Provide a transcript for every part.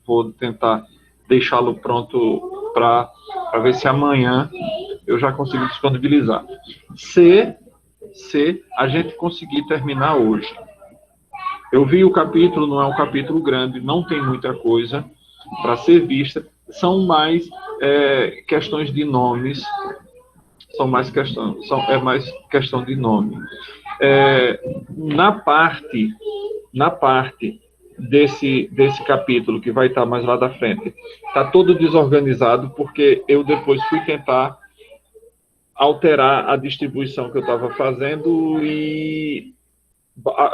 vou tentar deixá-lo pronto para ver se amanhã eu já consigo disponibilizar. Se a gente conseguir terminar hoje. Eu vi o capítulo, não é um capítulo grande, não tem muita coisa para ser vista, são mais questões de nomes, é mais questão de nome. Na parte desse capítulo, que vai estar mais lá da frente, está todo desorganizado, porque eu depois fui tentar alterar a distribuição que eu estava fazendo e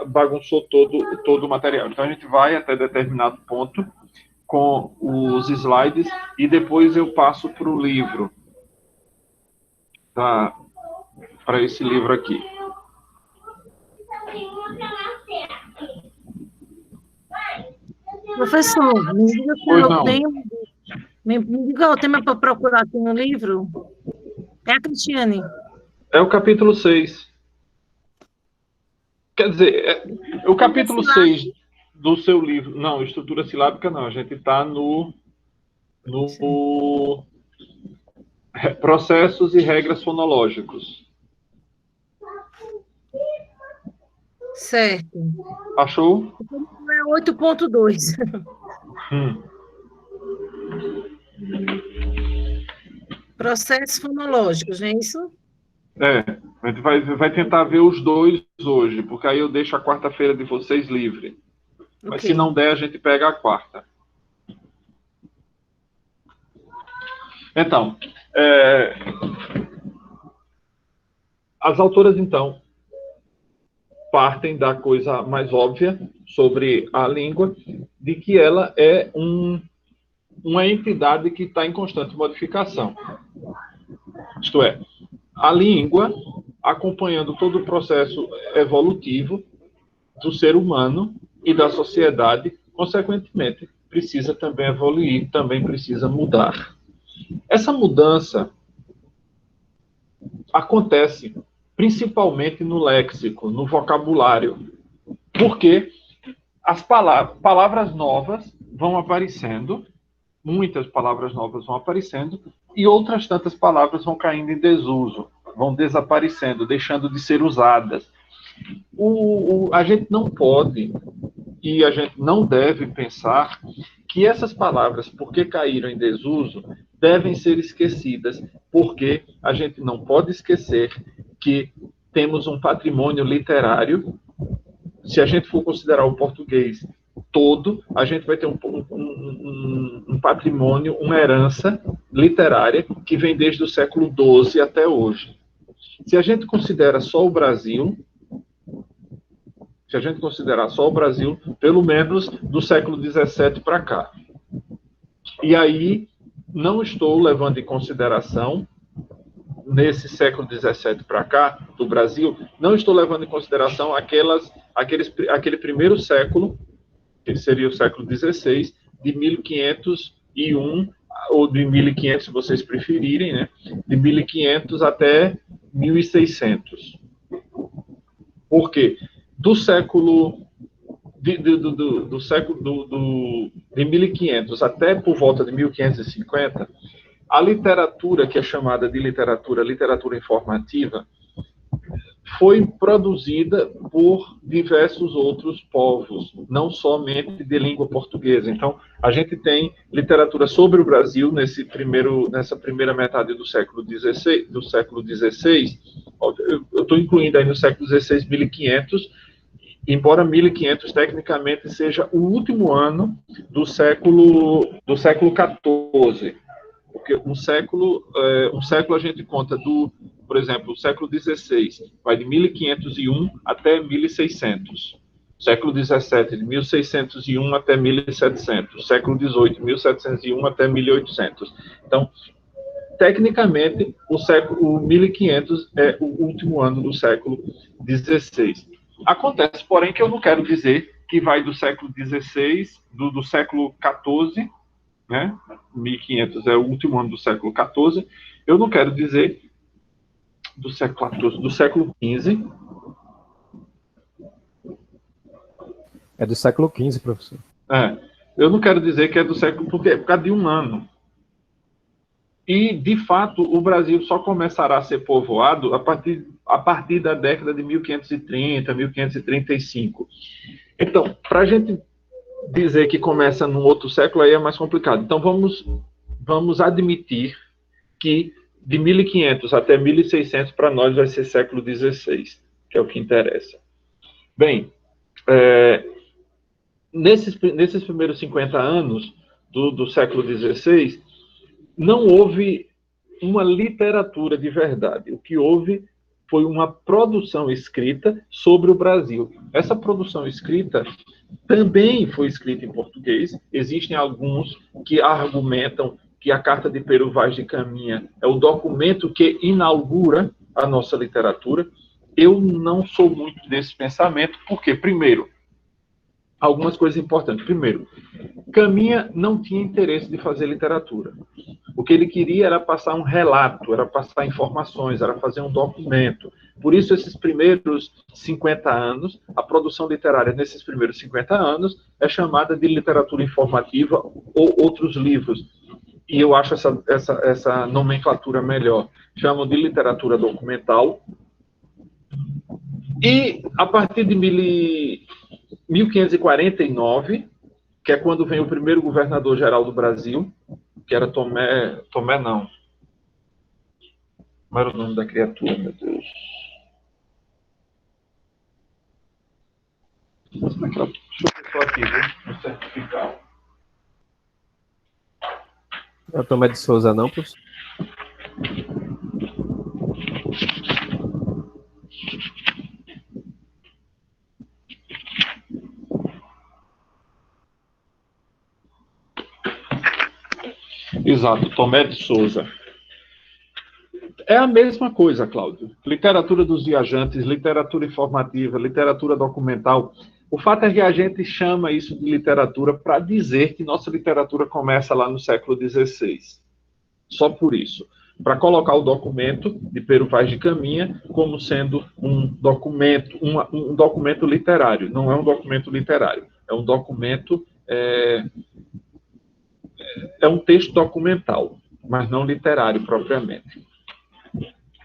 bagunçou todo o material. Então, a gente vai até determinado ponto com os slides e depois eu passo para o livro, para esse livro aqui. Professor, me diga se eu tenho... Me diga o tema para procurar aqui no livro. É a Cristiane. É o capítulo 6. Quer dizer, o capítulo 6 do seu livro. Não, estrutura silábica não. A gente está no processos e regras fonológicos. Certo. Achou? É 8.2. Processos fonológicos, não é isso? A gente vai tentar ver os dois hoje, porque aí eu deixo a quarta-feira de vocês livre. Mas se não der, a gente pega a quarta. Então, as autoras, então, partem da coisa mais óbvia sobre a língua, de que ela é uma entidade que está em constante modificação. Isto é, a língua, acompanhando todo o processo evolutivo do ser humano e da sociedade, consequentemente, precisa também evoluir, também precisa mudar. Essa mudança acontece principalmente no léxico, no vocabulário, porque as palavras novas vão aparecendo, muitas palavras novas vão aparecendo, e outras tantas palavras vão caindo em desuso, vão desaparecendo, deixando de ser usadas. A gente não pode e a gente não deve pensar que essas palavras, porque caíram em desuso, devem ser esquecidas, porque a gente não pode esquecer que temos um patrimônio literário. Se a gente for considerar o português todo, a gente vai ter um patrimônio, uma herança literária que vem desde o século XII até hoje. Se a gente considera só o Brasil, pelo menos do século XVII para cá. E aí, não estou levando em consideração, nesse século XVII para cá, do Brasil, não estou levando em consideração aquele primeiro século, que seria o século XVI, de 1501, ou de 1500, se vocês preferirem, né? De 1500 até 1600. Por quê? Do século de 1500 até por volta de 1550, a literatura que é chamada de literatura informativa, foi produzida por diversos outros povos, não somente de língua portuguesa. Então, a gente tem literatura sobre o Brasil nessa primeira metade do século XVI. Eu estou incluindo aí no século XVI, 1500, embora 1500 tecnicamente seja o último ano do século XIV. Porque um século a gente conta por exemplo, o século XVI vai de 1501 até 1600. Século XVII, de 1601 até 1700. Século XVIII, 1701 até 1800. Então, tecnicamente, o 1500 é o último ano do século XVI. Acontece, porém, que eu não quero dizer que vai do século XVI, do século XIV, né? 1500 é o último ano do século XIV. Eu não quero dizer do século XIV, do século XV. É do século XV, professor. Eu não quero dizer que é do século, porque é por causa de um ano. E, de fato, o Brasil só começará a ser povoado a partir da década de 1530, 1535. Então, para a gente dizer que começa num outro século, aí é mais complicado. Então, vamos admitir que de 1500 até 1600, para nós, vai ser século XVI, que é o que interessa. Bem, nesses primeiros 50 anos do século XVI, não houve uma literatura de verdade. O que houve foi uma produção escrita sobre o Brasil. Essa produção escrita também foi escrita em português. Existem alguns que argumentam que a Carta de Pero Vaz de Caminha é o documento que inaugura a nossa literatura. Eu não sou muito desse pensamento, porque, primeiro, algumas coisas importantes. Primeiro, Caminha não tinha interesse de fazer literatura. O que ele queria era passar um relato, era passar informações, era fazer um documento. Por isso, esses primeiros 50 anos, a produção literária nesses primeiros 50 anos é chamada de literatura informativa ou outros livros. E eu acho essa nomenclatura melhor. Chamam de literatura documental. E, a partir de 1549, que é quando vem o primeiro governador-geral do Brasil, que era Tomé não. Como era o nome da criatura, meu Deus? Deixa eu ver só aqui, no certificado. Não é o Tomé de Souza, não, professor? Exato, Tomé de Souza. É a mesma coisa, Cláudio. Literatura dos viajantes, literatura informativa, literatura documental. O fato é que a gente chama isso de literatura para dizer que nossa literatura começa lá no século XVI. Só por isso. Para colocar o documento de Pero Vaz de Caminha como sendo um documento literário. Não é um documento literário. É um documento... É um texto documental, mas não literário propriamente.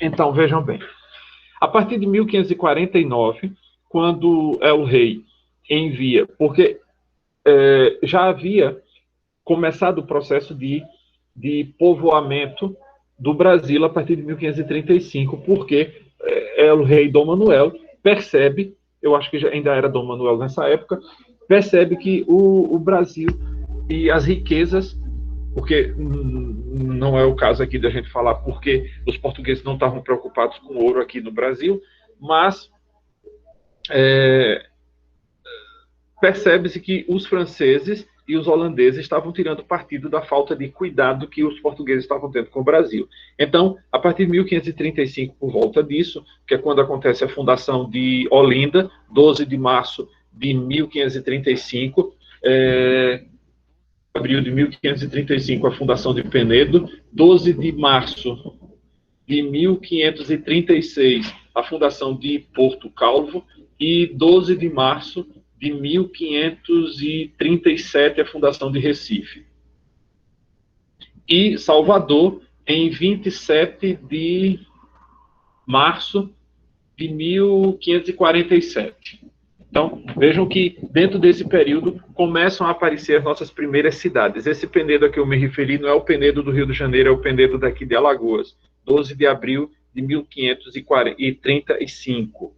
Então, vejam bem. A partir de 1549, quando o rei envia, porque já havia começado o processo de povoamento do Brasil a partir de 1535, porque o rei Dom Manuel percebe, eu acho que ainda era Dom Manuel nessa época, percebe que o Brasil e as riquezas, porque não é o caso aqui da gente falar porque os portugueses não estavam preocupados com ouro aqui no Brasil, mas percebe-se que os franceses e os holandeses estavam tirando partido da falta de cuidado que os portugueses estavam tendo com o Brasil. Então, a partir de 1535, por volta disso, que é quando acontece a fundação de Olinda, 12 de março de 1535, abril de 1535, a fundação de Penedo, 12 de março de 1536, a fundação de Porto Calvo, e 12 de março de 1537, a fundação de Recife. E Salvador, em 27 de março de 1547. Então, vejam que dentro desse período começam a aparecer as nossas primeiras cidades. Esse Penedo a que eu me referi não é o Penedo do Rio de Janeiro, é o Penedo daqui de Alagoas, 12 de abril de 1535.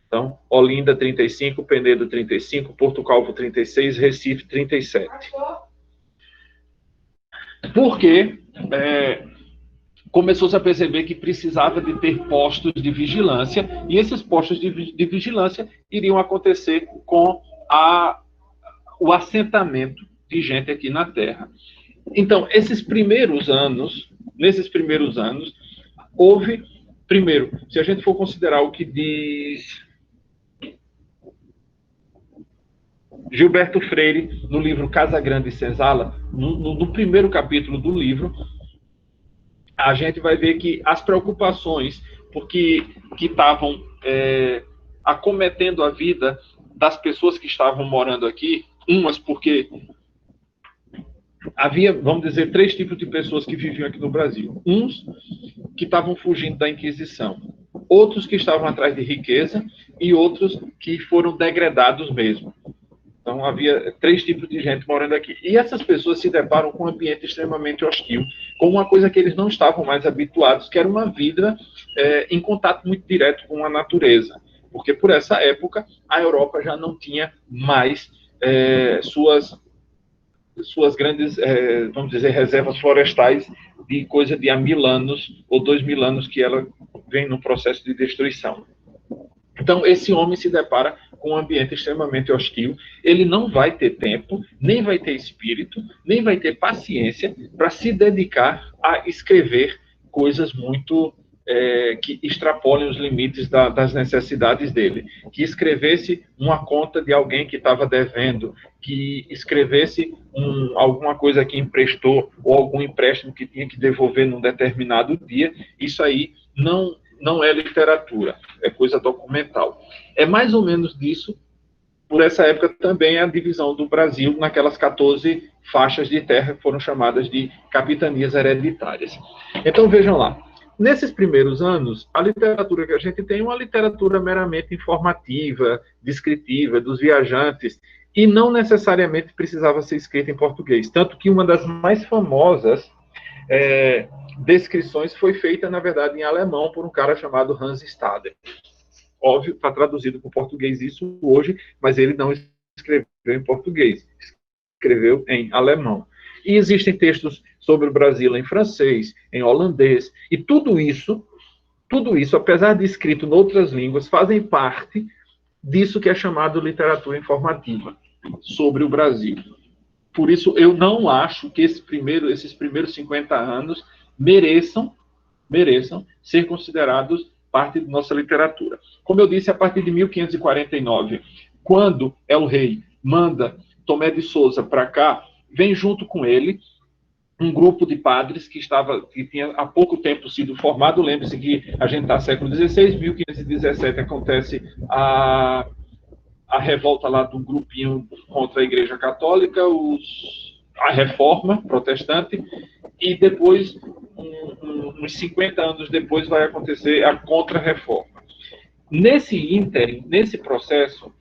Então, Olinda 35, Penedo 35, Porto Calvo 36, Recife 37. Porque começou-se a perceber que precisava de ter postos de vigilância, e esses postos de vigilância iriam acontecer com o assentamento de gente aqui na Terra. Então, nesses primeiros anos, houve, primeiro, se a gente for considerar o que diz Gilberto Freire, no livro Casa Grande e Senzala, no primeiro capítulo do livro, a gente vai ver que as preocupações que estavam acometendo a vida das pessoas que estavam morando aqui, umas porque havia, vamos dizer, 3 tipos de pessoas que viviam aqui no Brasil. Uns que estavam fugindo da Inquisição, outros que estavam atrás de riqueza e outros que foram degradados mesmo. Então, havia 3 tipos de gente morando aqui. E essas pessoas se deparam com um ambiente extremamente hostil, com uma coisa que eles não estavam mais habituados, que era uma vida em contato muito direto com a natureza. Porque, por essa época, a Europa já não tinha mais suas grandes, vamos dizer, reservas florestais de coisa de há 1000 anos ou 2000 anos que ela vem no processo de destruição. Então, esse homem se depara com um ambiente extremamente hostil, ele não vai ter tempo, nem vai ter espírito, nem vai ter paciência para se dedicar a escrever coisas muito que extrapolem os limites das necessidades dele. Que escrevesse uma conta de alguém que estava devendo, que escrevesse alguma coisa que emprestou ou algum empréstimo que tinha que devolver num determinado dia. Isso aí não é literatura, é coisa documental. É mais ou menos disso, por essa época também a divisão do Brasil naquelas 14 faixas de terra que foram chamadas de capitanias hereditárias. Então vejam lá, nesses primeiros anos, a literatura que a gente tem é uma literatura meramente informativa, descritiva, dos viajantes, e não necessariamente precisava ser escrita em português. Tanto que uma das mais famosas descrições foi feita, na verdade, em alemão por um cara chamado Hans Stader. Óbvio, está traduzido para o português isso hoje, mas ele não escreveu em português, escreveu em alemão. E existem textos sobre o Brasil em francês, em holandês, e tudo isso, apesar de escrito em outras línguas, fazem parte disso que é chamado literatura informativa sobre o Brasil. Por isso, eu não acho que esses primeiros 50 anos mereçam ser considerados parte de nossa literatura. Como eu disse, a partir de 1549, quando El Rei manda Tomé de Souza para cá, vem junto com ele um grupo de padres que tinha há pouco tempo sido formado. Lembre-se que a gente está no século XVI, 1517 acontece a revolta lá do grupinho contra a Igreja Católica, a Reforma Protestante, e depois, uns 50 anos depois, vai acontecer a Contra-Reforma. Nesse ínterim, nesse processo,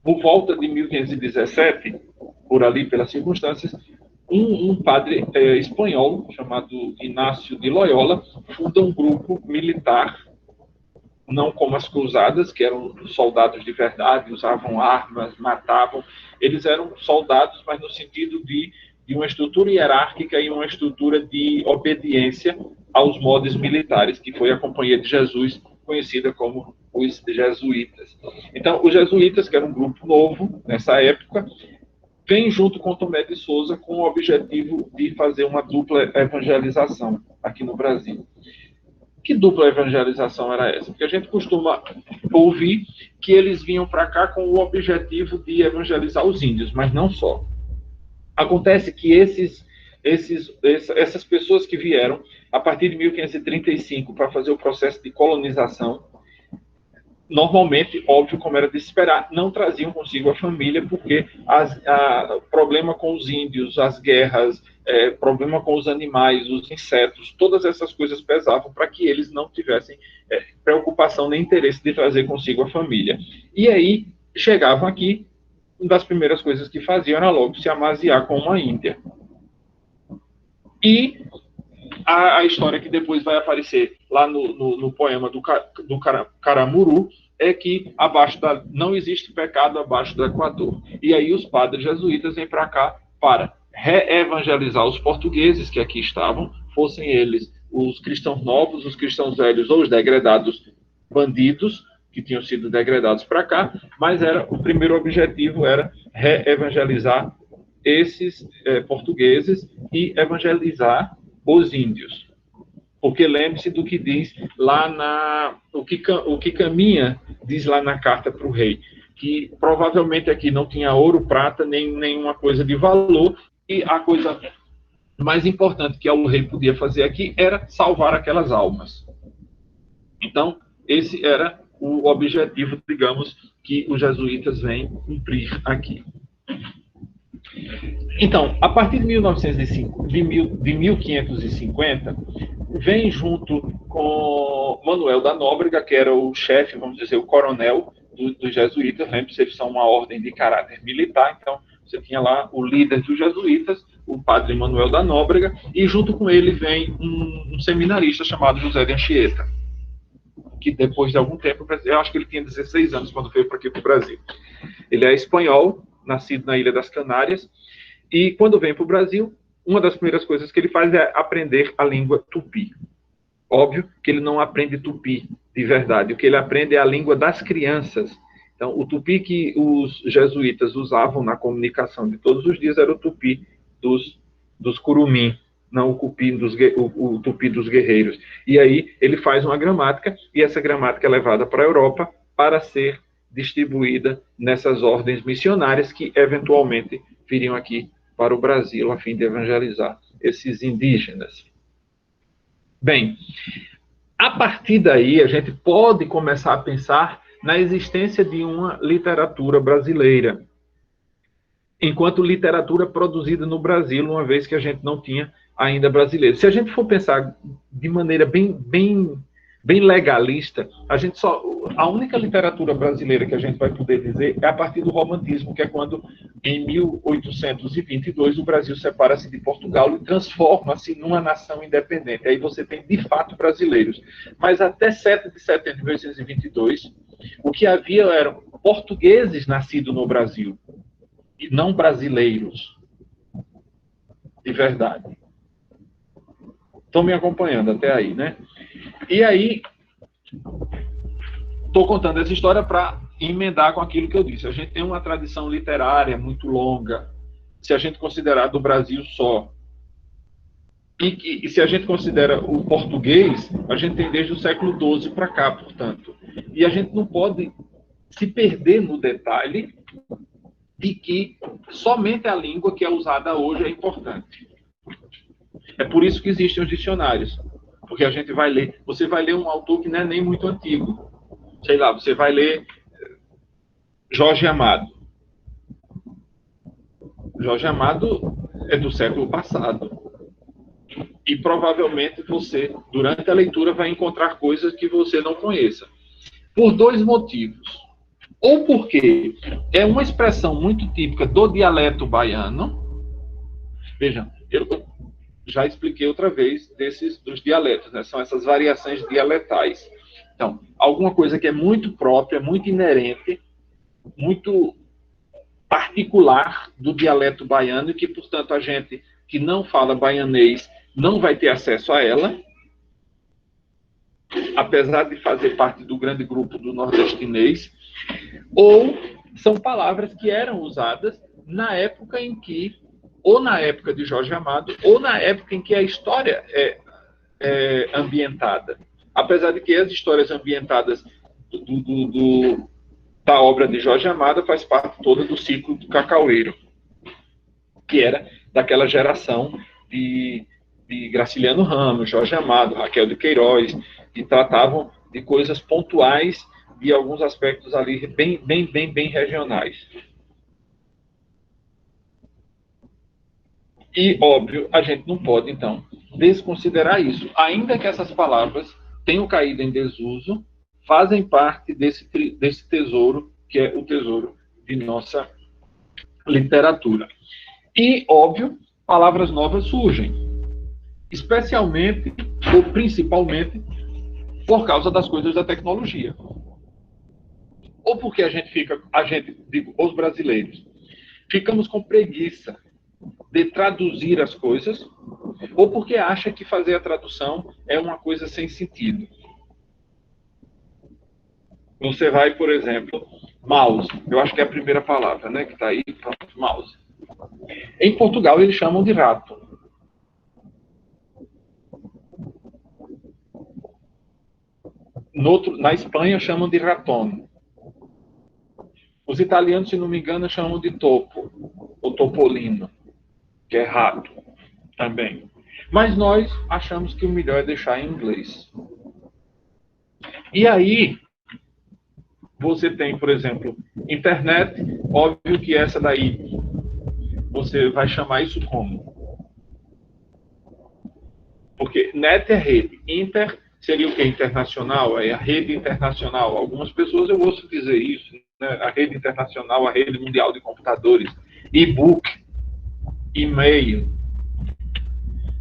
por volta de 1517, por ali, pelas circunstâncias, um padre espanhol, chamado Inácio de Loyola, funda um grupo militar, não como as cruzadas, que eram soldados de verdade, usavam armas, matavam. Eles eram soldados, mas no sentido de uma estrutura hierárquica e uma estrutura de obediência aos modos militares, que foi a Companhia de Jesus, conhecida como os jesuítas. Então, os jesuítas, que era um grupo novo nessa época, vem junto com Tomé de Souza com o objetivo de fazer uma dupla evangelização aqui no Brasil. Que dupla evangelização era essa? Porque a gente costuma ouvir que eles vinham para cá com o objetivo de evangelizar os índios, mas não só. Acontece que essas pessoas que vieram a partir de 1535 para fazer o processo de colonização, normalmente, óbvio, como era de se esperar, não traziam consigo a família, porque problema com os índios, as guerras, problema com os animais, os insetos, todas essas coisas pesavam para que eles não tivessem preocupação nem interesse de trazer consigo a família. E aí, chegavam aqui, uma das primeiras coisas que faziam era logo se amaziar com uma índia. E a história que depois vai aparecer lá no poema do Caramuru é que não existe pecado abaixo do Equador. E aí os padres jesuítas vêm para cá para reevangelizar os portugueses que aqui estavam, fossem eles os cristãos novos, os cristãos velhos ou os degradados bandidos, que tinham sido degradados para cá, mas o primeiro objetivo era reevangelizar esses portugueses e evangelizar os índios. Porque lembre-se do que diz lá o que caminha, diz lá na carta para o rei, que provavelmente aqui não tinha ouro, prata, nem nenhuma coisa de valor, e a coisa mais importante que o rei podia fazer aqui era salvar aquelas almas. Então, esse era o objetivo, digamos, que os jesuítas vêm cumprir aqui. Então, a partir de 1905, de 1550, vem junto com Manuel da Nóbrega, que era o chefe, vamos dizer, o coronel dos jesuítas. Lembre-se, eles são uma ordem de caráter militar, então você tinha lá o líder dos jesuítas, o padre Manuel da Nóbrega, e junto com ele vem um seminarista chamado José de Anchieta, que depois de algum tempo, eu acho que ele tinha 16 anos quando veio para aqui para o Brasil. Ele é espanhol, nascido na Ilha das Canárias, e quando vem para o Brasil, uma das primeiras coisas que ele faz é aprender a língua tupi. Óbvio que ele não aprende tupi de verdade, o que ele aprende é a língua das crianças. Então, o tupi que os jesuítas usavam na comunicação de todos os dias era o tupi dos curumim, não o tupi dos guerreiros. E aí ele faz uma gramática, e essa gramática é levada para a Europa para ser distribuída nessas ordens missionárias que eventualmente viriam aqui para o Brasil a fim de evangelizar esses indígenas. Bem, a partir daí a gente pode começar a pensar na existência de uma literatura brasileira, enquanto literatura produzida no Brasil, uma vez que a gente não tinha ainda brasileiro. Se a gente for pensar de maneira bem legalista, a única literatura brasileira que a gente vai poder dizer é a partir do romantismo, que é quando, em 1822, o Brasil separa-se de Portugal e transforma-se numa nação independente. Aí você tem, de fato, brasileiros. Mas até 7 de setembro de 1822, o que havia eram portugueses nascidos no Brasil, e não brasileiros, de verdade. Estão me acompanhando até aí, né? E aí, estou contando essa história para emendar com aquilo que eu disse. A gente tem uma tradição literária muito longa, se a gente considerar do Brasil só. E se a gente considera o português, a gente tem desde o século XII para cá, portanto. E a gente não pode se perder no detalhe de que somente a língua que é usada hoje é importante. É por isso que existem os dicionários. Porque a gente vai ler, você vai ler um autor que não é nem muito antigo. Sei lá, você vai ler Jorge Amado. Jorge Amado é do século passado. E provavelmente você, durante a leitura, vai encontrar coisas que você não conheça. Por dois motivos. Ou porque é uma expressão muito típica do dialeto baiano. Vejam, eu já expliquei outra vez dos dialetos, né? São essas variações dialetais. Então, alguma coisa que é muito própria, muito inerente, muito particular do dialeto baiano e que, portanto, a gente que não fala baianês não vai ter acesso a ela, apesar de fazer parte do grande grupo do nordestinês, ou são palavras que eram usadas na época em que, ou na época de Jorge Amado, ou na época em que a história é ambientada. Apesar de que as histórias ambientadas da obra de Jorge Amado faz parte toda do ciclo do Cacaueiro, que era daquela geração de Graciliano Ramos, Jorge Amado, Raquel de Queiroz, que tratavam de coisas pontuais e alguns aspectos ali bem regionais. E, óbvio, a gente não pode, então, desconsiderar isso. Ainda que essas palavras tenham caído em desuso, fazem parte desse tesouro, que é o tesouro de nossa literatura. E, óbvio, palavras novas surgem, especialmente ou principalmente por causa das coisas da tecnologia. Ou porque os brasileiros, ficamos com preguiça de traduzir as coisas, ou porque acha que fazer a tradução é uma coisa sem sentido. Você vai, por exemplo, mouse. Eu acho que é a primeira palavra, né, que está aí, mouse. Em Portugal, eles chamam de rato. Na Espanha, chamam de ratón. Os italianos, se não me engano, chamam de topo, ou topolino, que é rato também. Mas nós achamos que o melhor é deixar em inglês. E aí, você tem, por exemplo, internet. Óbvio que essa daí você vai chamar isso como? Porque net é rede, inter seria o que? Internacional, é a rede internacional. Algumas pessoas eu ouço dizer isso, né? A rede internacional, a rede mundial de computadores, e-book, e-mail,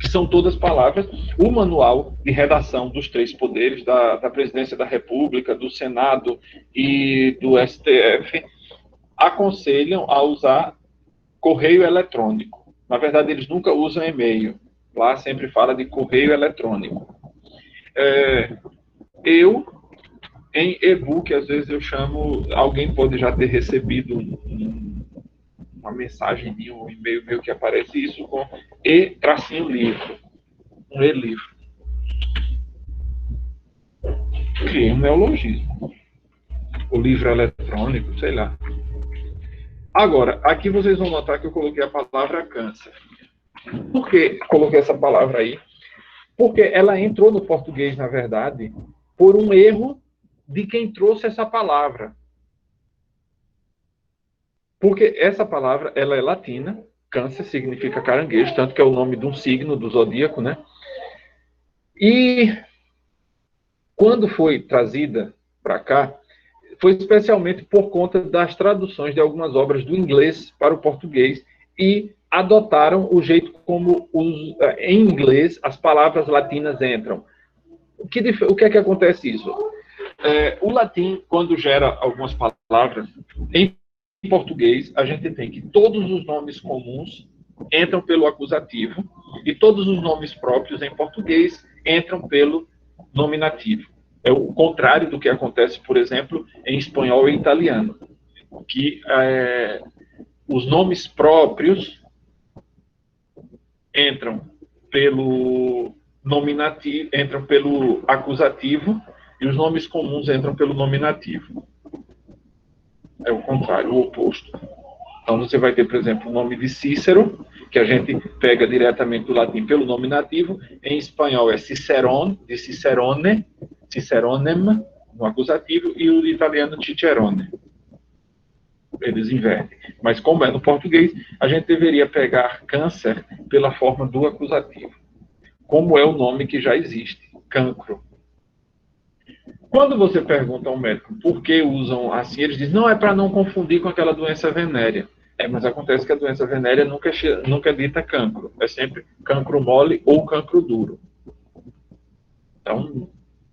que são todas palavras. O manual de redação dos três poderes, da Presidência da República, do Senado e do STF, aconselham a usar correio eletrônico. Na verdade, eles nunca usam e-mail. Lá sempre fala de correio eletrônico. Eu, em e-book, às vezes eu chamo, alguém pode já ter recebido uma mensagem de um e-mail meu que aparece isso com e-livro, um e-livro. Criei um neologismo. O livro eletrônico, sei lá. Agora, aqui vocês vão notar que eu coloquei a palavra câncer. Por que coloquei essa palavra aí? Porque ela entrou no português, na verdade, por um erro de quem trouxe essa palavra. Porque essa palavra, ela é latina, câncer significa caranguejo, tanto que é o nome de um signo do zodíaco, né? E quando foi trazida para cá, foi especialmente por conta das traduções de algumas obras do inglês para o português e adotaram o jeito como em inglês as palavras latinas entram. O que é que acontece isso? O latim, quando gera algumas palavras, em português, a gente tem que todos os nomes comuns entram pelo acusativo e todos os nomes próprios em português entram pelo nominativo. É o contrário do que acontece, por exemplo, em espanhol e italiano, que os nomes próprios entram pelo nominativo, entram pelo acusativo e os nomes comuns entram pelo nominativo. É o contrário, o oposto. Então você vai ter, por exemplo, o nome de Cícero, que a gente pega diretamente do latim pelo nominativo. Em espanhol é Cicerone, de Cicerone, Ciceronem, no acusativo, e o italiano Cicerone. Eles invertem. Mas como é no português, a gente deveria pegar câncer pela forma do acusativo. Como é o nome que já existe, cancro. Quando você pergunta ao médico por que usam assim, eles dizem, não, é para não confundir com aquela doença venérea. Mas acontece que a doença venérea nunca é dita cancro. É sempre cancro mole ou cancro duro. Então,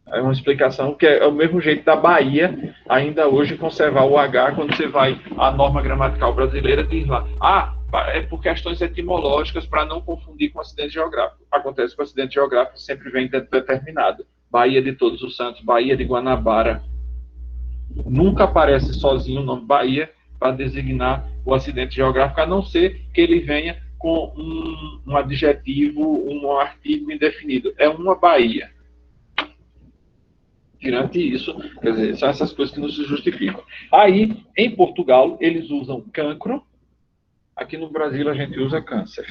é uma explicação que é o mesmo jeito da Bahia ainda hoje conservar o H quando você vai à norma gramatical brasileira, diz lá, é por questões etimológicas para não confundir com acidente geográfico. Acontece que o acidente geográfico sempre vem determinado. Bahia de Todos os Santos, Bahia de Guanabara. Nunca aparece sozinho o nome Bahia para designar o acidente geográfico, a não ser que ele venha com um adjetivo, um artigo indefinido. É uma Bahia. Tirante isso, quer dizer, são essas coisas que não se justificam. Aí, em Portugal, eles usam cancro. Aqui no Brasil, a gente usa câncer.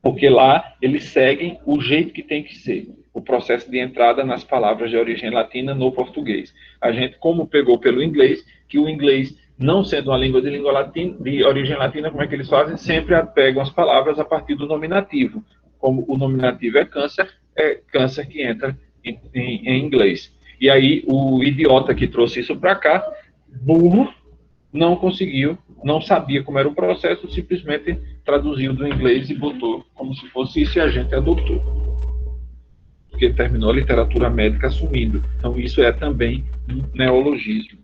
Porque lá, eles seguem o jeito que tem que ser. O processo de entrada nas palavras de origem latina no português. A gente, como pegou pelo inglês, que o inglês, não sendo uma língua de origem latina, como é que eles fazem? Sempre pegam as palavras a partir do nominativo. Como o nominativo é câncer que entra em inglês. E aí, o idiota que trouxe isso para cá, burro, não conseguiu, não sabia como era o processo, simplesmente traduziu do inglês e botou como se fosse isso e a gente adotou. Porque terminou a literatura médica assumindo. Então, isso é também um neologismo.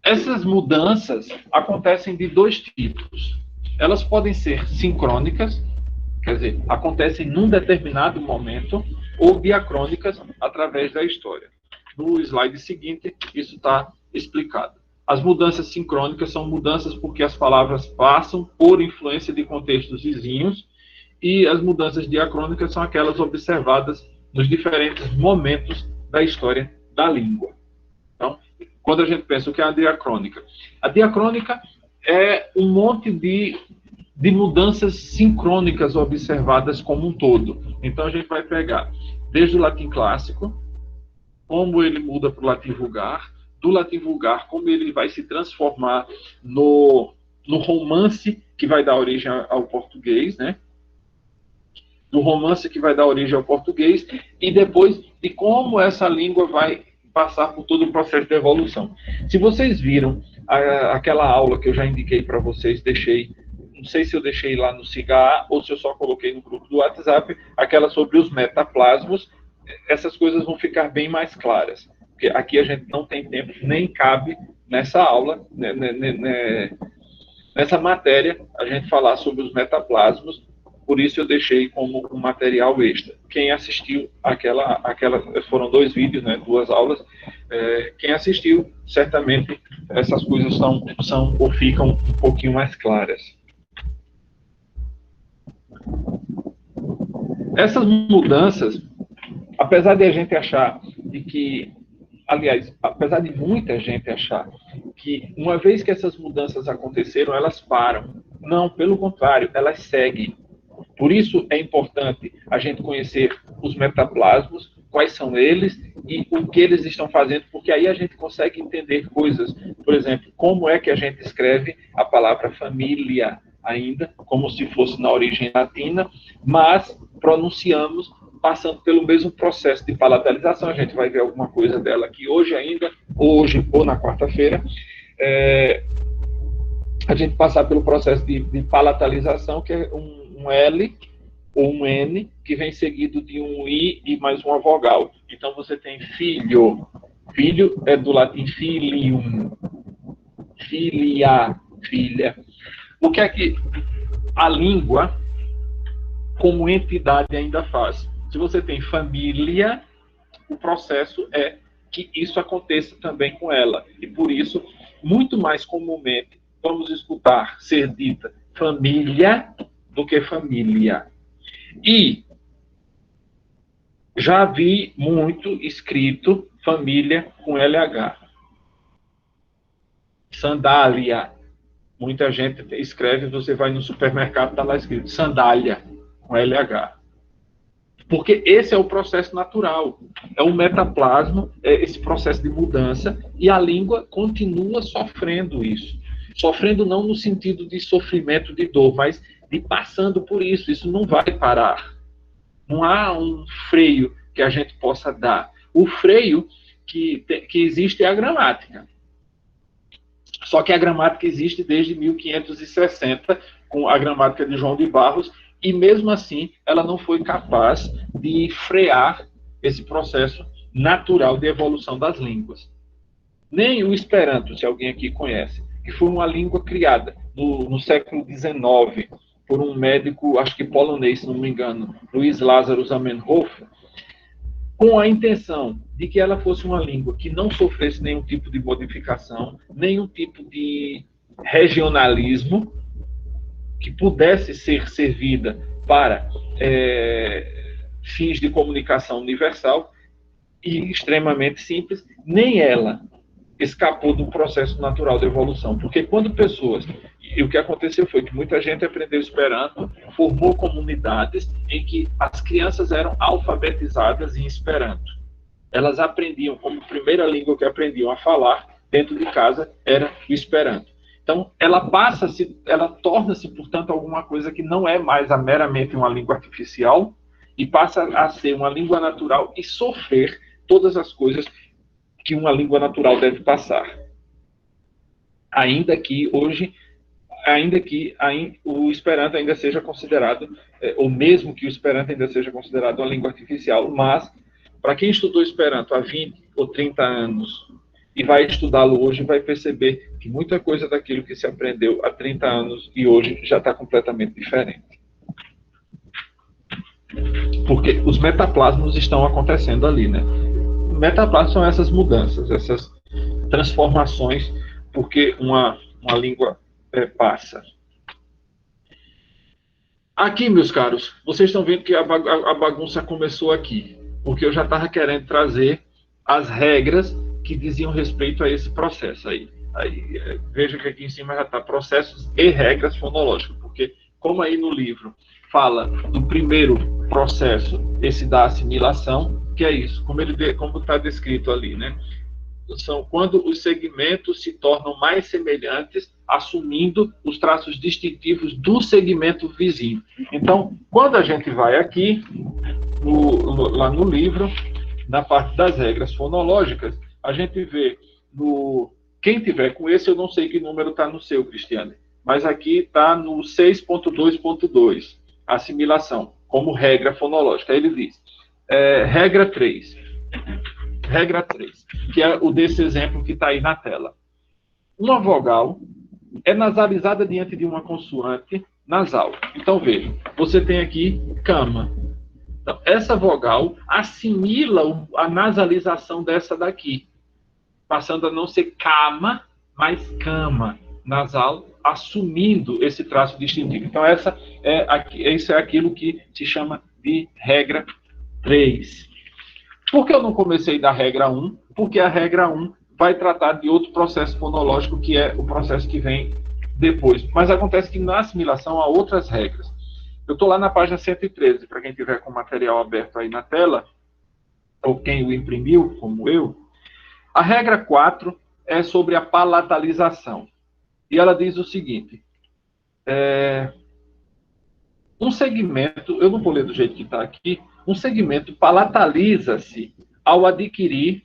Essas mudanças acontecem de dois tipos. Elas podem ser sincrônicas, quer dizer, acontecem num determinado momento, ou diacrônicas através da história. No slide seguinte, isso está explicado. As mudanças sincrônicas são mudanças porque as palavras passam por influência de contextos vizinhos, e as mudanças diacrônicas são aquelas observadas nos diferentes momentos da história da língua. Então, quando a gente pensa o que é a diacrônica é um monte de mudanças sincrônicas observadas como um todo. Então, a gente vai pegar desde o latim clássico, como ele muda para o latim vulgar, do latim vulgar, como ele vai se transformar no romance que vai dar origem ao português, né? Do romance que vai dar origem ao português, e depois de como essa língua vai passar por todo o processo de evolução. Se vocês viram aquela aula que eu já indiquei para vocês, não sei se eu deixei lá no SIGA ou se eu só coloquei no grupo do WhatsApp, aquela sobre os metaplasmos, essas coisas vão ficar bem mais claras. Porque aqui a gente não tem tempo, nem cabe nessa aula, nessa matéria, a gente falar sobre os metaplasmos. Por isso eu deixei como um material extra. Quem assistiu foram 2 vídeos, né, 2 aulas. Quem assistiu, certamente essas coisas são ou ficam um pouquinho mais claras. Essas mudanças, apesar de a gente achar apesar de muita gente achar que uma vez que essas mudanças aconteceram, elas param. Não, pelo contrário, elas seguem. Por isso é importante a gente conhecer os metaplasmos, quais são eles e o que eles estão fazendo, porque aí a gente consegue entender coisas. Por exemplo, como é que a gente escreve a palavra família ainda, como se fosse na origem latina, mas pronunciamos passando pelo mesmo processo de palatalização. A gente vai ver alguma coisa dela aqui hoje ou na quarta-feira. A gente passar pelo processo de palatalização, que é um L ou um N, que vem seguido de um I e mais uma vogal. Então, você tem filho. Filho é do latim filium. Filia, filha. O que é que a língua, como entidade, ainda faz? Se você tem família, o processo é que isso aconteça também com ela. E, por isso, muito mais comumente, vamos escutar ser dita família do que família. E já vi muito escrito família com LH. Sandália. Muita gente escreve, você vai no supermercado, está lá escrito sandália com LH. Porque esse é o processo natural. É o metaplasma, é esse processo de mudança, e a língua continua sofrendo isso. Sofrendo não no sentido de sofrimento, de dor, mas de passando por isso. Isso não vai parar. Não há um freio que a gente possa dar. O freio que existe é a gramática. Só que a gramática existe desde 1560, com a gramática de João de Barros, e mesmo assim ela não foi capaz de frear esse processo natural de evolução das línguas. Nem o Esperanto, se alguém aqui conhece, que foi uma língua criada no século XIX por um médico, acho que polonês, se não me engano, Luiz Lázaro Zamenhof, com a intenção de que ela fosse uma língua que não sofresse nenhum tipo de modificação, nenhum tipo de regionalismo, que pudesse ser servida para fins de comunicação universal e extremamente simples, nem ela escapou do processo natural de evolução. Porque quando pessoas... E o que aconteceu foi que muita gente aprendeu Esperanto, formou comunidades em que as crianças eram alfabetizadas em Esperanto. Elas aprendiam, como primeira língua que aprendiam a falar dentro de casa, era o Esperanto. Então, ela torna-se, portanto, alguma coisa que não é mais meramente uma língua artificial e passa a ser uma língua natural e sofrer todas as coisas que uma língua natural deve passar. Ainda que o Esperanto ainda seja considerado, ou mesmo que o Esperanto ainda seja considerado uma língua artificial, mas, para quem estudou Esperanto há 20 ou 30 anos e vai estudá-lo hoje, vai perceber que muita coisa daquilo que se aprendeu há 30 anos e hoje já está completamente diferente. Porque os metaplasmos estão acontecendo ali, né? Metaplasmos são essas mudanças, essas transformações, porque uma língua passa. Aqui, meus caros, vocês estão vendo que a bagunça começou aqui, porque eu já estava querendo trazer as regras que diziam respeito a esse processo aí. Veja que aqui em cima já está processos e regras fonológicas, porque como aí no livro fala do primeiro processo, esse da assimilação, que é isso, como está descrito ali, né? são quando os segmentos se tornam mais semelhantes, assumindo os traços distintivos do segmento vizinho. Então, quando a gente vai aqui, lá no livro, na parte das regras fonológicas, a gente vê quem tiver com esse, eu não sei que número está no seu, Cristiane, mas aqui está no 6.2.2, assimilação, como regra fonológica. Aí ele diz, regra 3, que é o desse exemplo que está aí na tela. Uma vogal é nasalizada diante de uma consoante nasal. Então, veja, você tem aqui cama. Então, essa vogal assimila a nasalização dessa daqui, passando a não ser cama, mas cama nasal, assumindo esse traço distintivo. Então, isso é aquilo que se chama de regra 3. Por que eu não comecei da regra 1? Porque a regra 1 vai tratar de outro processo fonológico, que é o processo que vem depois. Mas acontece que na assimilação há outras regras. Eu estou lá na página 113, para quem tiver com o material aberto aí na tela, ou quem o imprimiu, como eu. A regra 4 é sobre a palatalização. E ela diz o seguinte, um segmento, eu não vou ler do jeito que está aqui, um segmento palataliza-se ao adquirir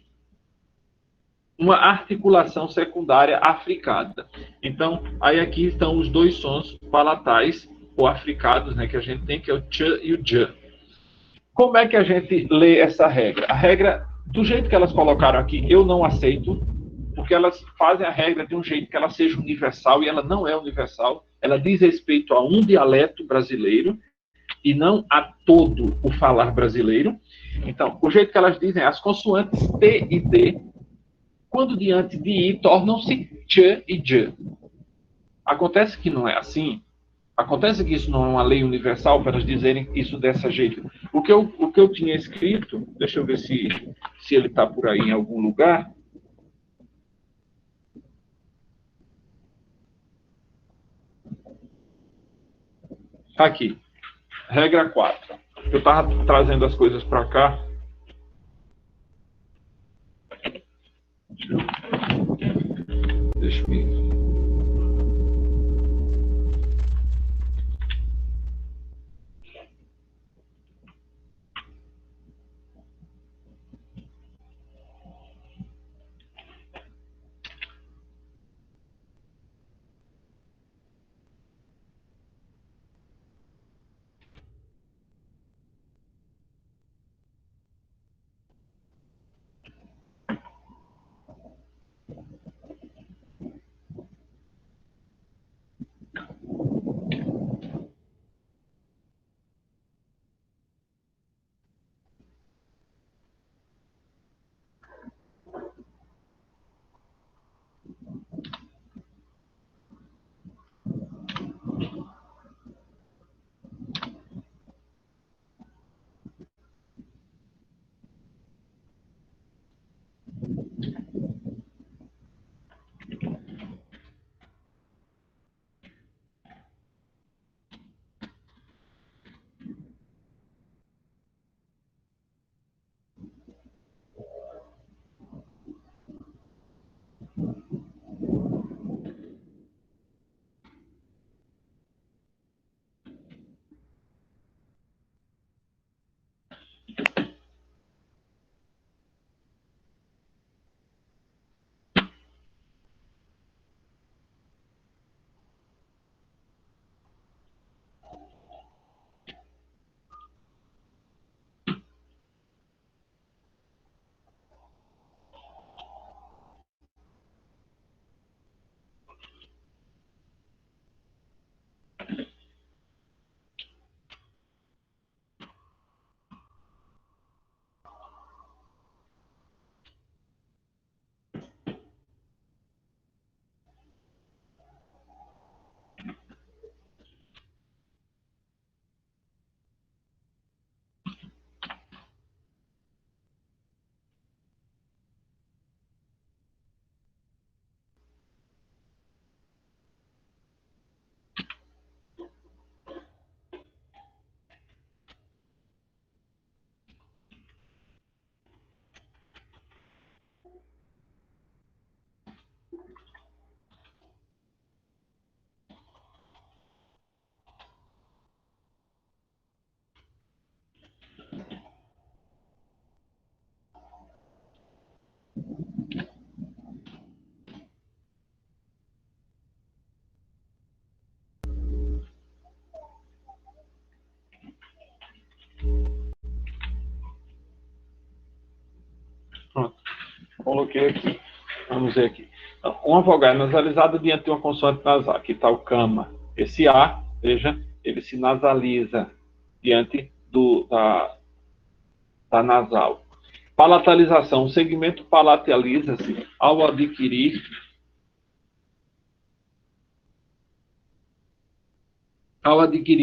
uma articulação secundária africada. Então, aí aqui estão os dois sons palatais, ou africados, né, que a gente tem, que é o tch e o j. Como é que a gente lê essa regra? A regra, do jeito que elas colocaram aqui, eu não aceito, porque elas fazem a regra de um jeito que ela seja universal, e ela não é universal. Ela diz respeito a um dialeto brasileiro, e não a todo o falar brasileiro. Então, o jeito que elas dizem, as consoantes T e D, quando diante de I, tornam-se ch e j. Acontece que não é assim. Acontece que isso não é uma lei universal para elas dizerem isso dessa jeito. O que eu tinha escrito, deixa eu ver se ele está por aí em algum lugar. Está aqui. Regra 4. Eu estava trazendo as coisas para cá. Deixa eu coloquei aqui. Vamos ver aqui. Então, uma vogal é nasalizada diante de uma consoante nasal. Aqui está o cama. Esse A, veja, ele se nasaliza diante da nasal. Palatalização. O segmento palataliza-se ao adquirir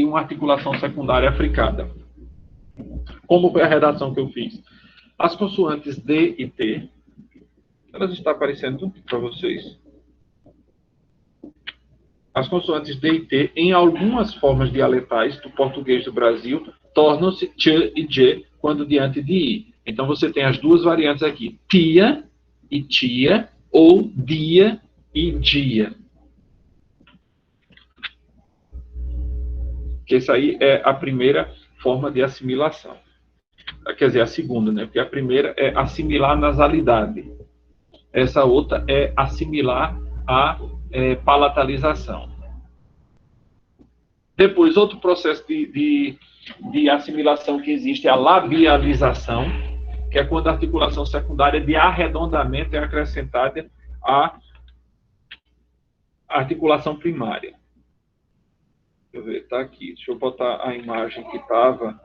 uma articulação secundária africada. Como foi a redação que eu fiz? As consoantes D e T, elas estão aparecendo para vocês. As consoantes D e T, em algumas formas dialetais do português do Brasil, tornam-se Ch e J quando diante de I. Então, você tem as duas variantes aqui, tia e tia, ou dia e dia. Que isso aí é a primeira forma de assimilação. Quer dizer, a segunda, né? Porque a primeira é assimilar a nasalidade. Essa outra é assimilar a palatalização. Depois, outro processo de assimilação que existe é a labialização, que é quando a articulação secundária de arredondamento é acrescentada à articulação primária. Deixa eu ver, está aqui. Deixa eu botar a imagem que estava.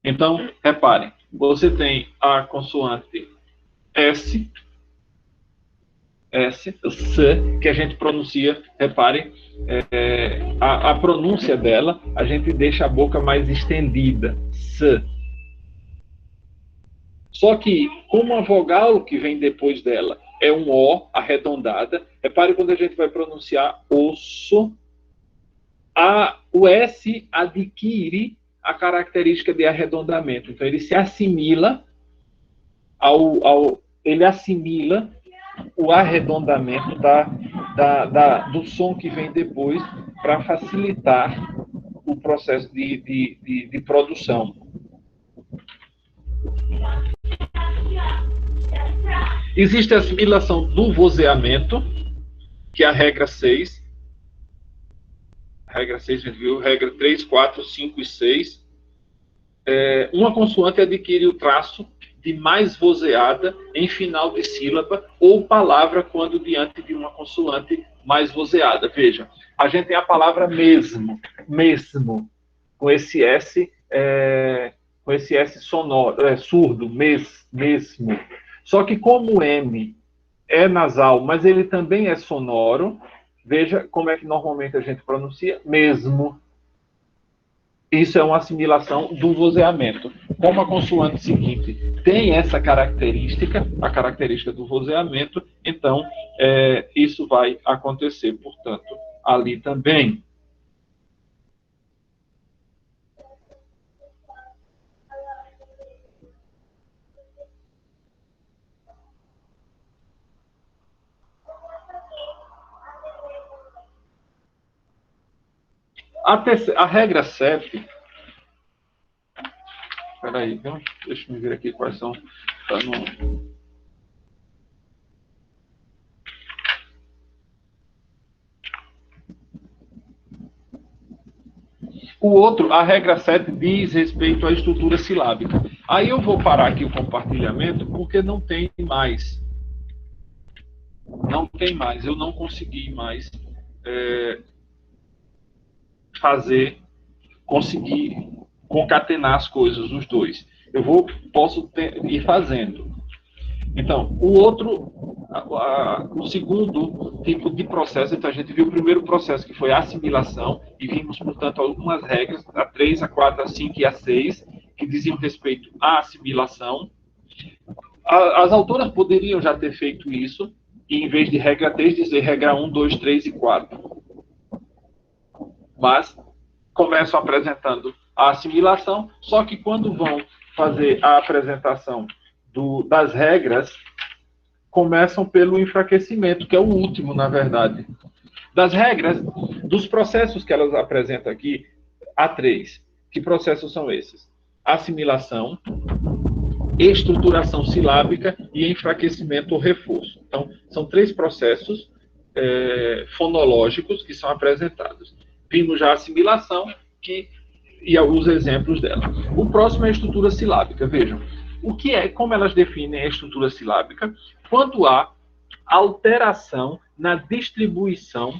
Então, reparem, você tem a consoante S, S, que a gente pronuncia, reparem, a pronúncia dela, a gente deixa a boca mais estendida, S. Só que, como a vogal que vem depois dela é um O arredondada, repare quando a gente vai pronunciar osso, o S adquire a característica de arredondamento. Então, ele se assimila ele assimila o arredondamento do som que vem depois para facilitar o processo de produção. Existe a assimilação do vozeamento, que é a regra 6. Regra 6, a gente viu, regra 3, 4, 5 e 6. Uma consoante adquire o traço de mais vozeada em final de sílaba ou palavra quando diante de uma consoante mais vozeada. Veja, a gente tem a palavra mesmo, com esse S, sonoro, surdo, mesmo. Só que como o M é nasal, mas ele também é sonoro, veja como é que normalmente a gente pronuncia mesmo. Isso é uma assimilação do vozeamento. Como a consoante seguinte tem essa característica, a característica do vozeamento, então isso vai acontecer, portanto, ali também. A regra 7... Espera aí, deixa eu ver aqui quais são... Tá no... O outro, a regra 7, diz respeito à estrutura silábica. Aí eu vou parar aqui o compartilhamento, porque não tem mais. Não tem mais. Eu não consegui mais conseguir concatenar as coisas, os dois. Posso ir fazendo. Então, o segundo tipo de processo, então a gente viu o primeiro processo, que foi a assimilação, e vimos, portanto, algumas regras, a 3, a 4, a 5 e a 6, que diziam respeito à assimilação. As autoras poderiam já ter feito isso, e em vez de regra 3, dizer regra 1, 2, 3 e 4. Mas começam apresentando a assimilação, só que quando vão fazer a apresentação das regras, começam pelo enfraquecimento, que é o último, na verdade. Das regras, dos processos que elas apresentam aqui, há 3. Que processos são esses? Assimilação, estruturação silábica e enfraquecimento ou reforço. Então, são 3 processos fonológicos que são apresentados. Vimos já a assimilação, que e os exemplos dela. O próximo é a estrutura silábica. Vejam, como elas definem a estrutura silábica? Quando há alteração na distribuição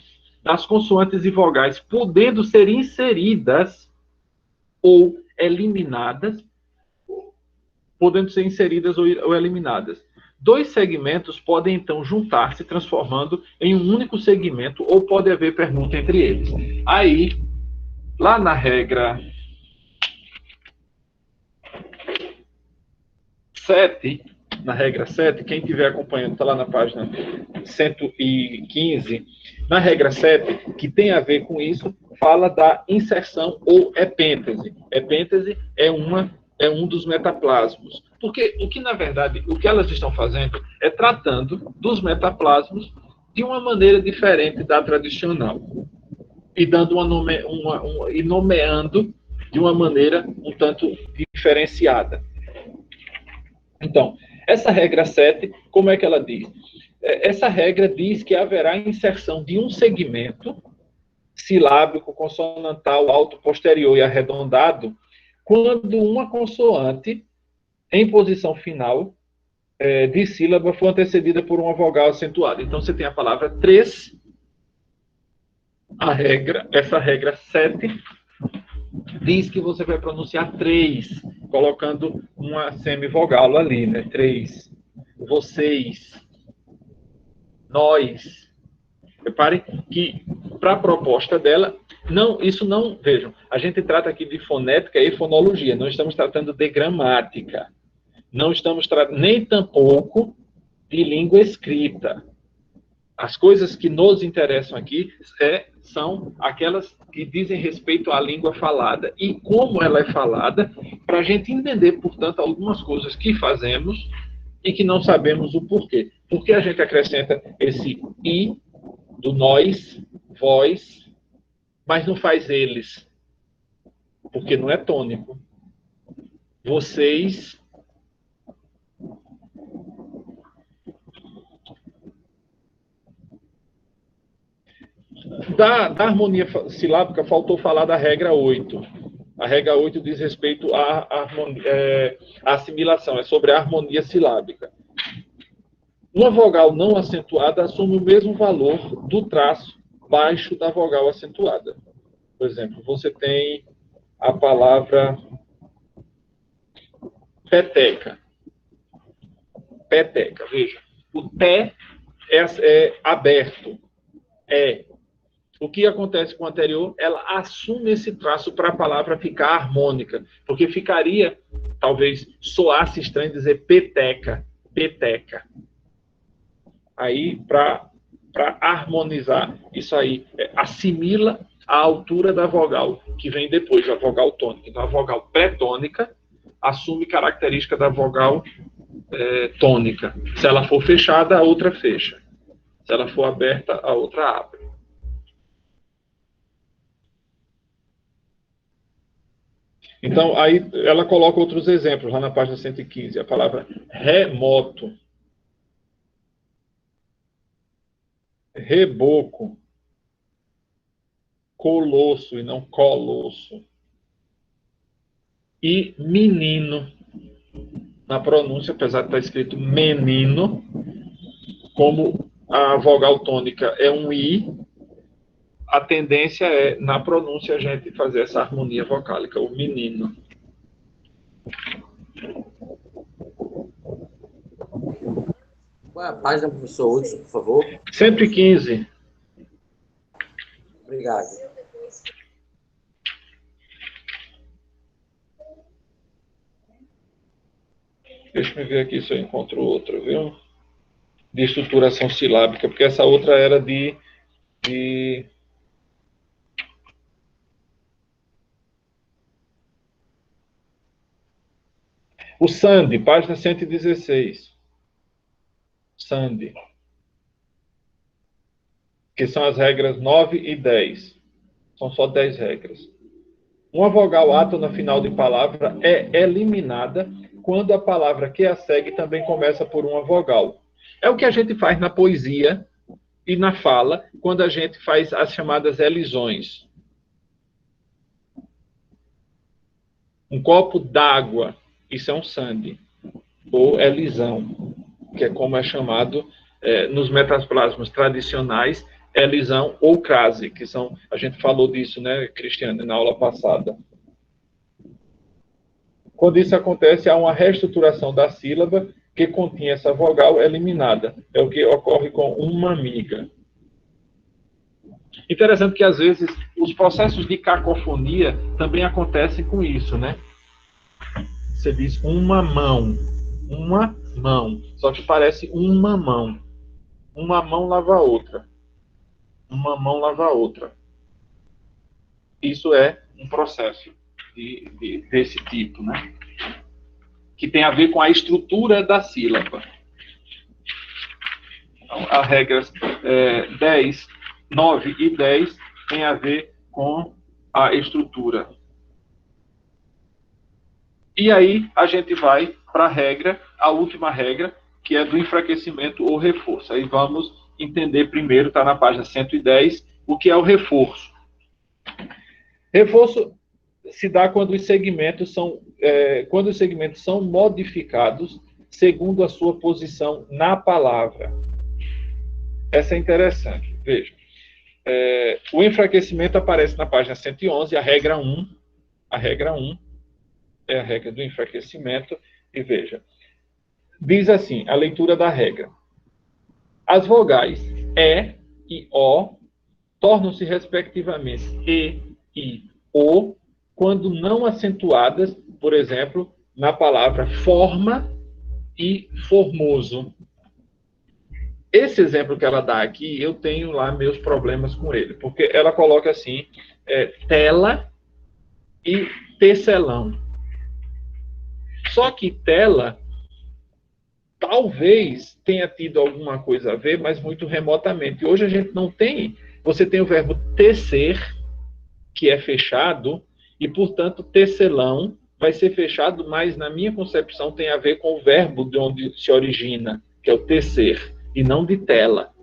das consoantes e vogais, podendo ser inseridas ou eliminadas, ou eliminadas. Dois segmentos podem, então, juntar-se, transformando em um único segmento, ou pode haver permuta entre eles. Aí, lá na regra 7, quem estiver acompanhando, está lá na página 115, na regra 7, que tem a ver com isso, fala da inserção ou epêntese. Epêntese é um dos metaplasmos. Porque na verdade, o que elas estão fazendo é tratando dos metaplasmos de uma maneira diferente da tradicional. E dando e nomeando de uma maneira um tanto diferenciada. Então, essa regra 7, como é que ela diz? Essa regra diz que haverá inserção de um segmento silábico, consonantal, alto, posterior e arredondado quando uma consoante em posição final de sílaba for antecedida por uma vogal acentuada. Então, você tem a palavra 3, essa regra 7 diz que você vai pronunciar 3, colocando uma semivogal ali, né? 3, vocês, nós. Repare que, para a proposta dela, vejam, a gente trata aqui de fonética e fonologia, não estamos tratando de gramática, não estamos tratando nem tampouco de língua escrita. As coisas que nos interessam aqui são aquelas que dizem respeito à língua falada e como ela é falada, para a gente entender, portanto, algumas coisas que fazemos e que não sabemos o porquê. Por que a gente acrescenta esse i do nós, vós, mas não faz eles? Porque não é tônico. Vocês. Da harmonia silábica, faltou falar da regra 8. A regra 8 diz respeito à assimilação, é sobre a harmonia silábica. Uma vogal não acentuada assume o mesmo valor do traço baixo da vogal acentuada. Por exemplo, você tem a palavra peteca. Peteca, veja. O té é aberto. O que acontece com o anterior? Ela assume esse traço para a palavra ficar harmônica, porque ficaria, talvez, soasse estranho dizer peteca, peteca. Aí, para harmonizar isso aí, assimila a altura da vogal, que vem depois da vogal tônica. Então, a vogal pré-tônica assume característica da vogal tônica. Se ela for fechada, a outra fecha. Se ela for aberta, a outra abre. Então, aí ela coloca outros exemplos lá na página 115. A palavra remoto, reboco, colosso e não colosso. E menino, na pronúncia, apesar de estar escrito menino, como a vogal tônica é um i, a tendência é, na pronúncia, a gente fazer essa harmonia vocálica, o menino. Qual é a página, professor Hudson, por favor? 115. Obrigado. Deixa eu ver aqui se eu encontro outra, viu? De estruturação silábica, porque essa outra era de... O Sandy, página 116. Sandy. Que são as regras 9 e 10. São só 10 regras. Uma vogal átona final de palavra é eliminada quando a palavra que a segue também começa por uma vogal. É o que a gente faz na poesia e na fala, quando a gente faz as chamadas elisões. Um copo d'água, isso é um sande, ou é lisão, que é como é chamado nos metaplasmas tradicionais, é lisão ou crase, que são, a gente falou disso, né, Cristiane, na aula passada. Quando isso acontece, há uma reestruturação da sílaba que continha essa vogal eliminada. É o que ocorre com uma amiga. Interessante que, às vezes, os processos de cacofonia também acontecem com isso, né? Você diz uma mão, só que parece uma mão. Uma mão lava a outra. Uma mão lava a outra. Isso é um processo desse tipo, né? Que tem a ver com a estrutura da sílaba. Então, as regras 10, 9 e 10 tem a ver com a estrutura. E aí a gente vai para a última regra, que é do enfraquecimento ou reforço. Aí vamos entender primeiro, está na página 110, o que é o reforço. Reforço se dá quando os segmentos são modificados segundo a sua posição na palavra. Essa é interessante. Veja. O enfraquecimento aparece na página 111, a regra 1. A regra 1 é a regra do enfraquecimento. E veja. Diz assim, a leitura da regra. As vogais E e O tornam-se respectivamente E e O quando não acentuadas, por exemplo, na palavra forma e formoso. Esse exemplo que ela dá aqui, eu tenho lá meus problemas com ele, porque ela coloca assim, tela e tecelão. Só que tela talvez tenha tido alguma coisa a ver, mas muito remotamente. Hoje a gente não tem. Você tem o verbo tecer, que é fechado, e, portanto, tecelão vai ser fechado, mas, na minha concepção, tem a ver com o verbo de onde se origina, que é o tecer, e não de tela.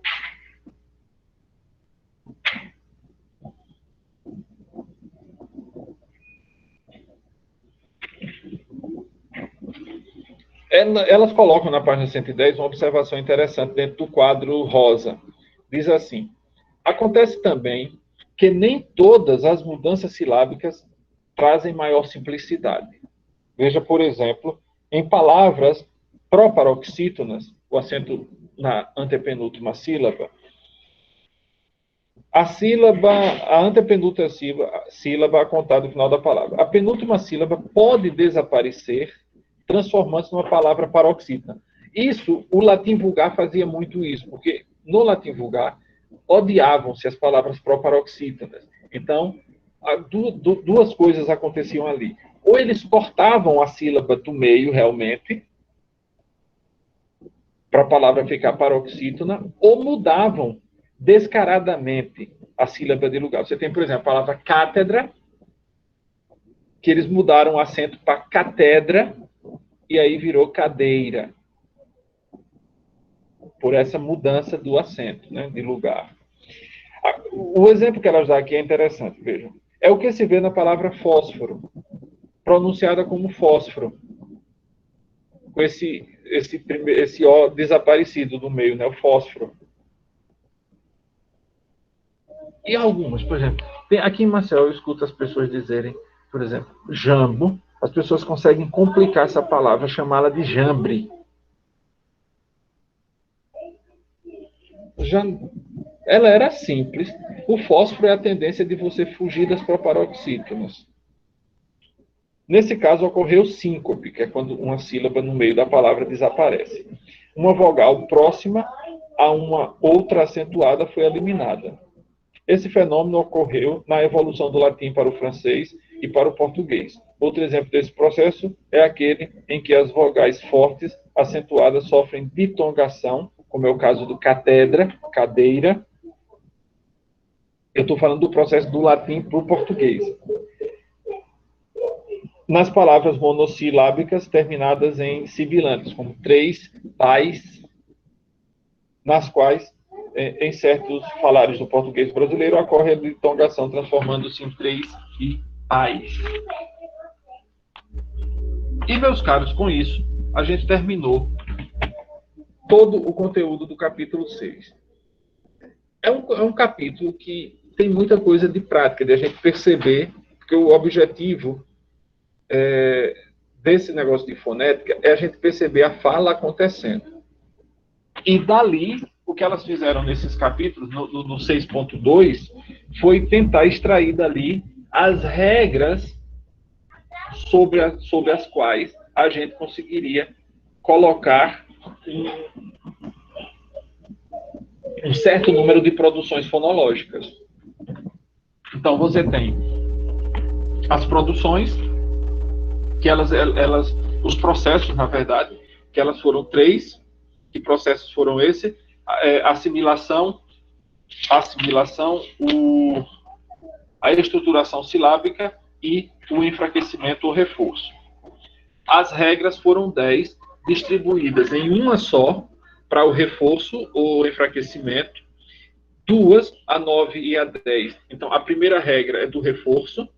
Elas colocam na página 110 uma observação interessante dentro do quadro rosa. Diz assim, acontece também que nem todas as mudanças silábicas trazem maior simplicidade. Veja, por exemplo, em palavras proparoxítonas, o acento na antepenúltima sílaba, a antepenúltima sílaba a contar do final da palavra. A penúltima sílaba pode desaparecer, transformando-se numa palavra paroxítona. Isso, o latim vulgar fazia muito isso, porque no latim vulgar odiavam-se as palavras proparoxítonas. Então, duas coisas aconteciam ali. Ou eles cortavam a sílaba do meio, realmente, para a palavra ficar paroxítona, ou mudavam descaradamente a sílaba de lugar. Você tem, por exemplo, a palavra cátedra, que eles mudaram o acento para catedra, e aí virou cadeira. Por essa mudança do acento, né, de lugar. O exemplo que elas dão aqui é interessante, vejam. É o que se vê na palavra fósforo, pronunciada como fósforo, com esse O desaparecido do meio, né, o fósforo. E algumas, por exemplo, aqui em Maceió eu escuto as pessoas dizerem, por exemplo, jambo, as pessoas conseguem complicar essa palavra, chamá-la de jambre. Ela era simples. O fósforo é a tendência de você fugir das proparoxítonas. Nesse caso, ocorreu síncope, que é quando uma sílaba no meio da palavra desaparece. Uma vogal próxima a uma outra acentuada foi eliminada. Esse fenômeno ocorreu na evolução do latim para o francês e para o português. Outro exemplo desse processo é aquele em que as vogais fortes acentuadas sofrem ditongação, como é o caso do catedra, cadeira. Eu estou falando do processo do latim para o português. Nas palavras monossilábicas terminadas em sibilantes, como três, pais, nas quais, em certos falares do português brasileiro, ocorre a ditongação, transformando-se em três e pais. E, meus caros, com isso, a gente terminou todo o conteúdo do capítulo 6. É um capítulo que tem muita coisa de prática, de a gente perceber que o objetivo desse negócio de fonética é a gente perceber a fala acontecendo. E dali, o que elas fizeram nesses capítulos, no 6.2, foi tentar extrair dali as regras sobre as quais a gente conseguiria colocar um certo número de produções fonológicas. Então, você tem as produções, que os processos, na verdade, que elas foram 3. Que processos foram esses? Assimilação, a estruturação silábica e o enfraquecimento ou reforço. As regras foram 10, distribuídas em uma só, para o reforço ou enfraquecimento, 2, a 9 e a 10. Então, a primeira regra é do reforço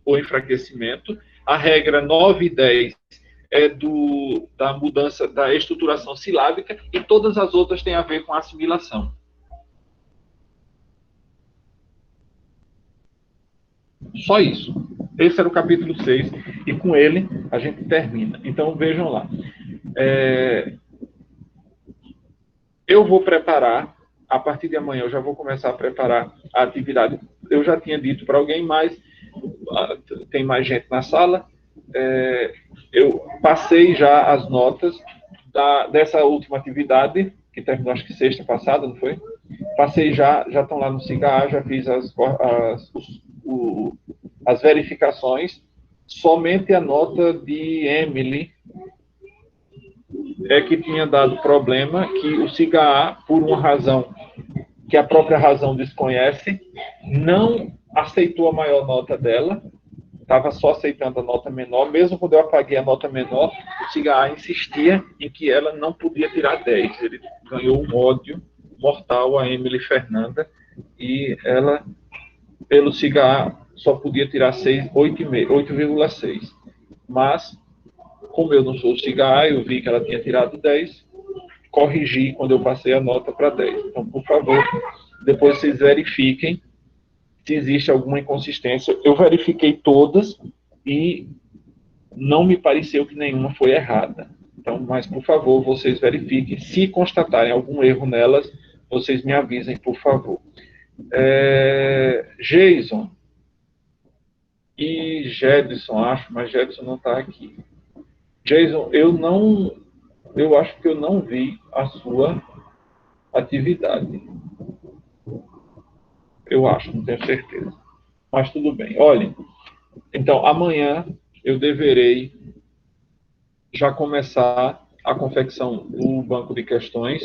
ou enfraquecimento, a regra 9 e 10 é da mudança, da estruturação silábica, e todas as outras têm a ver com a assimilação. Só isso. Esse era o capítulo 6, e com ele a gente termina. Então, vejam lá. Eu vou preparar, a partir de amanhã eu já vou começar a preparar a atividade. Eu já tinha dito para alguém, mas tem mais gente na sala. Eu passei já as notas dessa última atividade, que terminou acho que sexta passada, não foi? Passei já estão lá no SIGA, já fiz as verificações. Somente a nota de Emily é que tinha dado problema, que o SIGA, por uma razão que a própria razão desconhece, não aceitou a maior nota dela, estava só aceitando a nota menor. Mesmo quando eu apaguei a nota menor, o SIGA insistia em que ela não podia tirar 10. Ele ganhou um ódio mortal a Emily Fernanda, e ela, pelo SIGA, só podia tirar 8,6. Mas, como eu não sou o SIGA, eu vi que ela tinha tirado 10, corrigi quando eu passei a nota para 10. Então, por favor, depois vocês verifiquem se existe alguma inconsistência. Eu verifiquei todas e não me pareceu que nenhuma foi errada. Então, mas, por favor, vocês verifiquem. Se constatarem algum erro nelas, vocês me avisem, por favor. Jason e Jedson, acho, mas Jedson não está aqui. Jason, eu acho que eu não vi a sua atividade. Eu acho, não tenho certeza. Mas tudo bem. Olhem, então, amanhã eu deverei já começar a confecção do banco de questões.